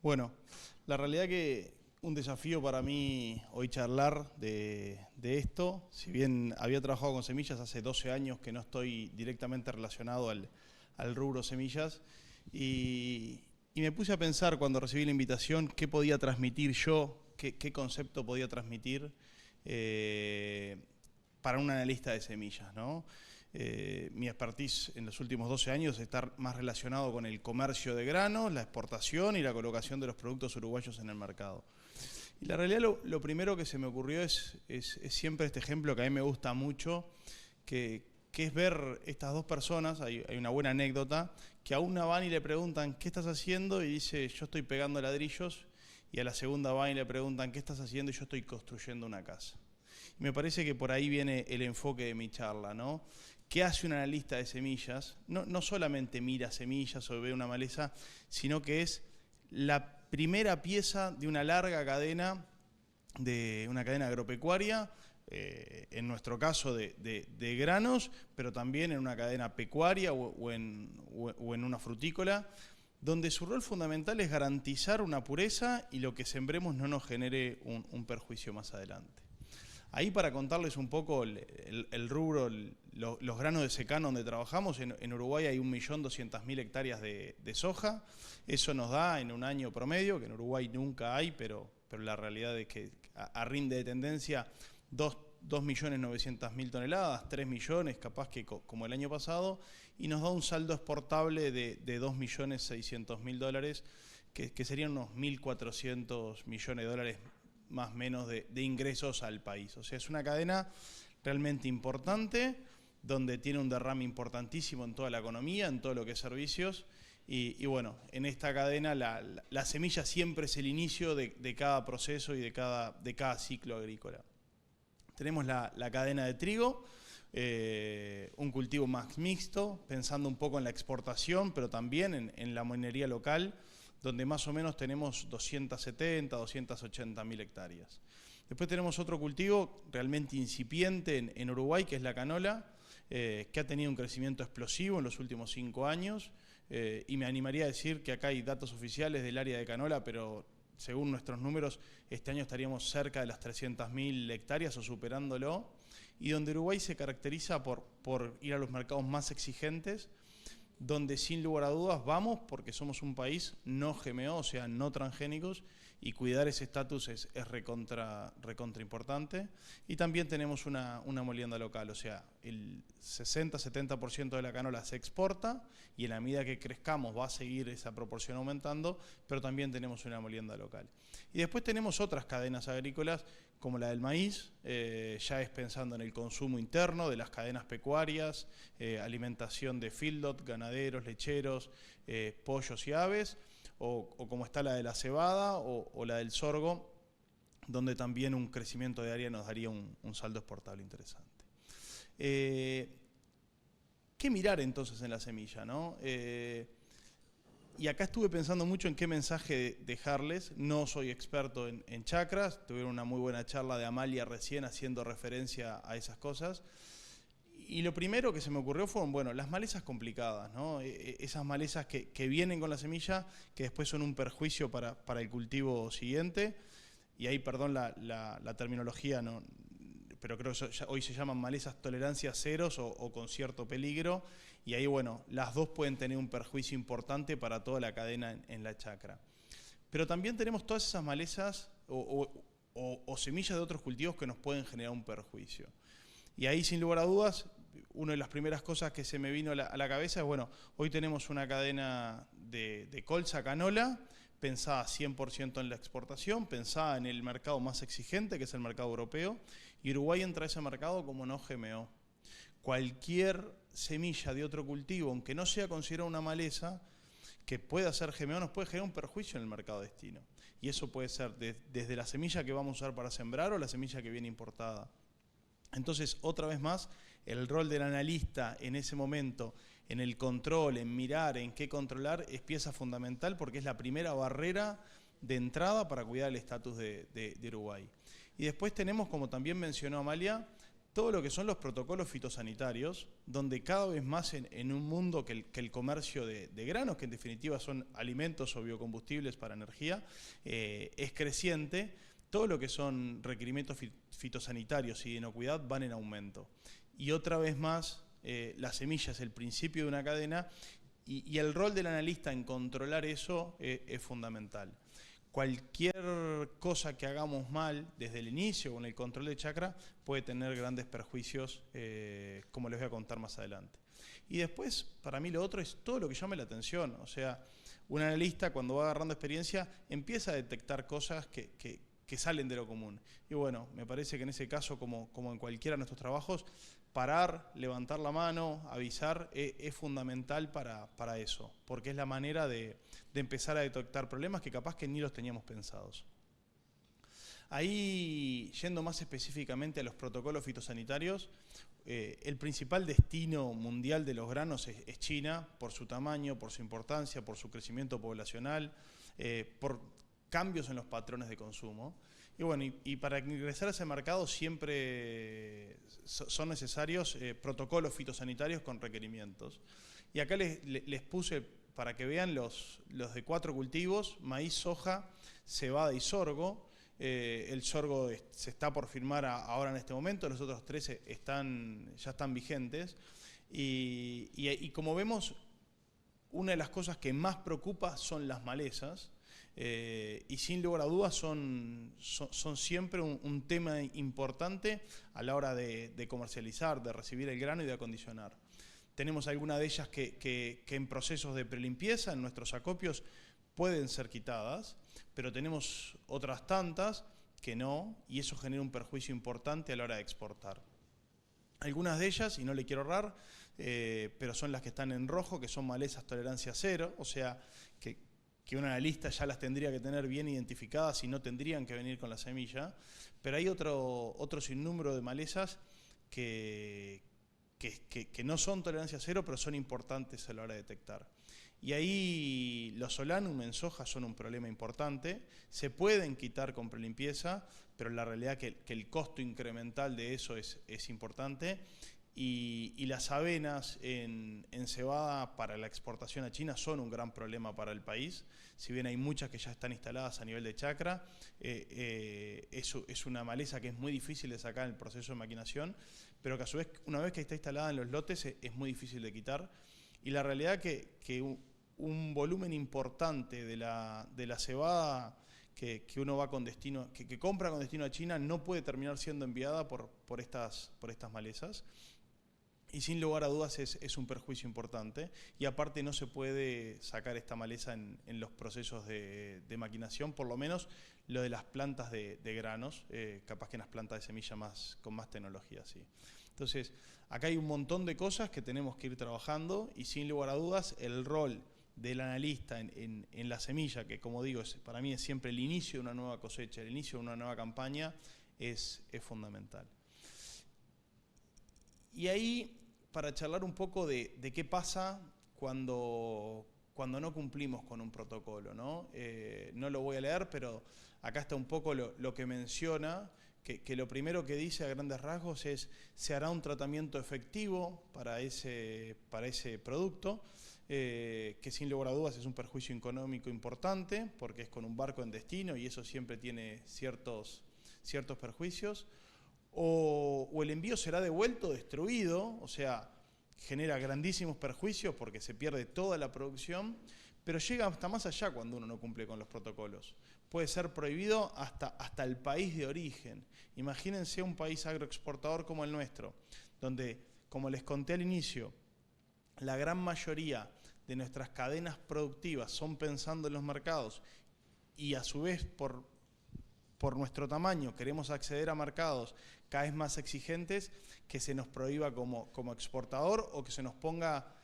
Bueno, la realidad que un desafío para mí hoy charlar de esto, si bien había trabajado con semillas hace 12 años que no estoy directamente relacionado al rubro semillas, y, y me puse a pensar cuando recibí la invitación qué podía transmitir yo, qué concepto podía transmitir eh, para un analista de semillas, ¿no? Mi expertise en los últimos 12 años está más relacionado con el comercio de granos, la exportación y la colocación de los productos uruguayos en el mercado. Y la realidad lo primero que se me ocurrió es siempre este ejemplo que a mí me gusta mucho, que es ver estas dos personas, hay una buena anécdota, que a una van y le preguntan, ¿qué estás haciendo? Y dice, yo estoy pegando ladrillos, y a la segunda van y le preguntan, ¿qué estás haciendo? Y yo estoy construyendo una casa. Y me parece que por ahí viene el enfoque de mi charla, ¿no? ¿Qué hace un analista de semillas? No solamente mira semillas o ve una maleza, sino que es la primera pieza de una larga cadena, de una cadena agropecuaria, en nuestro caso de granos, pero también en una cadena pecuaria o en una frutícola, donde su rol fundamental es garantizar una pureza y lo que sembremos no nos genere un perjuicio más adelante. Ahí para contarles un poco el rubro, los granos de secano donde trabajamos, en Uruguay hay 1.200.000 hectáreas de soja. Eso nos da en un año promedio, que en Uruguay nunca hay, pero la realidad es que a rinde de tendencia 2.900.000 toneladas, 3 millones, capaz que como el año pasado, y nos da un saldo exportable de 2.600.000 dólares, que serían unos 1.400 millones de dólares más o menos de ingresos al país. O sea, es una cadena realmente importante, donde tiene un derrame importantísimo en toda la economía, en todo lo que es servicios, y bueno, en esta cadena la semilla siempre es el inicio de cada proceso y de cada ciclo agrícola. Tenemos la cadena de trigo, un cultivo más mixto, pensando un poco en la exportación, pero también en la minería local, donde más o menos tenemos 270, 280 mil hectáreas. Después tenemos otro cultivo realmente incipiente en Uruguay, que es la canola, que ha tenido un crecimiento explosivo en los últimos 5 años, y me animaría a decir que acá hay datos oficiales del área de canola, pero según nuestros números, este año estaríamos cerca de las 300.000 hectáreas o superándolo, y donde Uruguay se caracteriza por ir a los mercados más exigentes, donde sin lugar a dudas vamos porque somos un país no GMO, o sea, no transgénicos, y cuidar ese estatus es recontra importante. Y también tenemos una molienda local, o sea, el 60-70% de la canola se exporta y en la medida que crezcamos va a seguir esa proporción aumentando, pero también tenemos una molienda local. Y después tenemos otras cadenas agrícolas como la del maíz, ya es pensando en el consumo interno de las cadenas pecuarias, alimentación de feedlot, ganaderos, lecheros, pollos y aves, o como está la de la cebada o la del sorgo, donde también un crecimiento de área nos daría un saldo exportable interesante. ¿Qué mirar entonces en la semilla, no? Y acá estuve pensando mucho en qué mensaje dejarles. No soy experto en chacras, tuvieron una muy buena charla de Amalia recién haciendo referencia a esas cosas. Y lo primero que se me ocurrió fueron, bueno, las malezas complicadas, ¿no? Esas malezas que vienen con la semilla, que después son un perjuicio para el cultivo siguiente. Y ahí, perdón la terminología, no, pero creo que hoy se llaman malezas tolerancia ceros o con cierto peligro. Y ahí, bueno, las dos pueden tener un perjuicio importante para toda la cadena en la chacra. Pero también tenemos todas esas malezas o semillas de otros cultivos que nos pueden generar un perjuicio. Y ahí, sin lugar a dudas, una de las primeras cosas que se me vino a la cabeza es, bueno, hoy tenemos una cadena de colza canola, pensada 100% en la exportación, pensada en el mercado más exigente, que es el mercado europeo, y Uruguay entra a ese mercado como no GMO. Cualquier semilla de otro cultivo, aunque no sea considerada una maleza, que pueda ser GMO, nos puede generar un perjuicio en el mercado destino. Y eso puede ser desde la semilla que vamos a usar para sembrar o la semilla que viene importada. Entonces, otra vez más, el rol del analista en ese momento, en el control, en mirar, en qué controlar, es pieza fundamental porque es la primera barrera de entrada para cuidar el estatus de Uruguay. Y después tenemos, como también mencionó Amalia, todo lo que son los protocolos fitosanitarios, donde cada vez más en un mundo que el comercio de granos, que en definitiva son alimentos o biocombustibles para energía, es creciente, todo lo que son requerimientos fitosanitarios y de inocuidad van en aumento. Y otra vez más, la semilla es el principio de una cadena y el rol del analista en controlar eso es fundamental. Cualquier cosa que hagamos mal desde el inicio con el control de chacra puede tener grandes perjuicios, como les voy a contar más adelante. Y después, para mí lo otro es todo lo que llame la atención. O sea, un analista cuando va agarrando experiencia empieza a detectar cosas que salen de lo común. Y bueno, me parece que en ese caso, como en cualquiera de nuestros trabajos, parar, levantar la mano, avisar, es fundamental para eso, porque es la manera de empezar a detectar problemas que capaz que ni los teníamos pensados. Ahí, yendo más específicamente a los protocolos fitosanitarios, el principal destino mundial de los granos es China, por su tamaño, por su importancia, por su crecimiento poblacional, por cambios en los patrones de consumo. Y bueno, y para ingresar a ese mercado siempre son necesarios protocolos fitosanitarios con requerimientos. Y acá les puse para que vean los de 4 cultivos: maíz, soja, cebada y sorgo. El sorgo se está por firmar ahora en este momento, los otros 3 ya están vigentes. Y como vemos, una de las cosas que más preocupa son las malezas. Y sin lugar a dudas son siempre un tema importante a la hora de comercializar, de recibir el grano y de acondicionar. Tenemos algunas de ellas que en procesos de prelimpieza en nuestros acopios pueden ser quitadas, pero tenemos otras tantas que no, y eso genera un perjuicio importante a la hora de exportar. Algunas de ellas, y no le quiero ahorrar, pero son las que están en rojo, que son malezas tolerancia cero, o sea que un analista ya las tendría que tener bien identificadas y no tendrían que venir con la semilla, pero hay otro sinnúmero de malezas que no son tolerancia cero, pero son importantes a la hora de detectar. Y ahí los solanum en soja son un problema importante, se pueden quitar con prelimpieza, pero la realidad que el costo incremental de eso es importante. Y las avenas en cebada para la exportación a China son un gran problema para el país. Si bien hay muchas que ya están instaladas a nivel de chacra, es una maleza que es muy difícil de sacar en el proceso de maquinación, pero que a su vez, una vez que está instalada en los lotes, es muy difícil de quitar. Y la realidad que un volumen importante de la cebada que uno va con destino, que compra con destino a China, no puede terminar siendo enviada por estas malezas. Y sin lugar a dudas es un perjuicio importante, y aparte no se puede sacar esta maleza en los procesos de maquinación, por lo menos lo de las plantas de granos, capaz que en las plantas de semilla con más tecnología, sí. Entonces, acá hay un montón de cosas que tenemos que ir trabajando, y sin lugar a dudas el rol del analista en la semilla, que como digo, para mí es siempre el inicio de una nueva cosecha, el inicio de una nueva campaña, es fundamental. Y ahí, para charlar un poco de qué pasa cuando no cumplimos con un protocolo, ¿no? No lo voy a leer, pero acá está un poco lo que menciona, que lo primero que dice a grandes rasgos es: se hará un tratamiento efectivo para ese producto, que sin lugar a dudas es un perjuicio económico importante, porque es con un barco en destino y eso siempre tiene ciertos perjuicios. O el envío será devuelto, destruido, o sea, genera grandísimos perjuicios porque se pierde toda la producción, pero llega hasta más allá cuando uno no cumple con los protocolos. Puede ser prohibido hasta el país de origen. Imagínense un país agroexportador como el nuestro, donde, como les conté al inicio, la gran mayoría de nuestras cadenas productivas son pensando en los mercados, y a su vez por nuestro tamaño queremos acceder a mercados cada vez más exigentes, que se nos prohíba como exportador, o que se nos ponga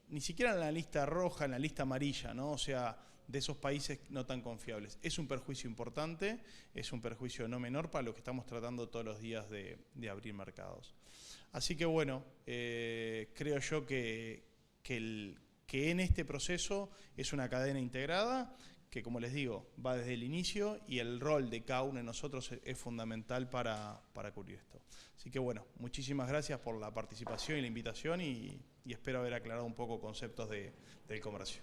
ni siquiera en la lista roja, en la lista amarilla, ¿no? O sea, de esos países no tan confiables. Es un perjuicio importante, es un perjuicio no menor para lo que estamos tratando todos los días de abrir mercados. Así que bueno, creo yo que en este proceso es una cadena integrada, que, como les digo, va desde el inicio y el rol de cada uno de nosotros es fundamental para cubrir esto. Así que bueno, muchísimas gracias por la participación y la invitación y espero haber aclarado un poco conceptos del comercio.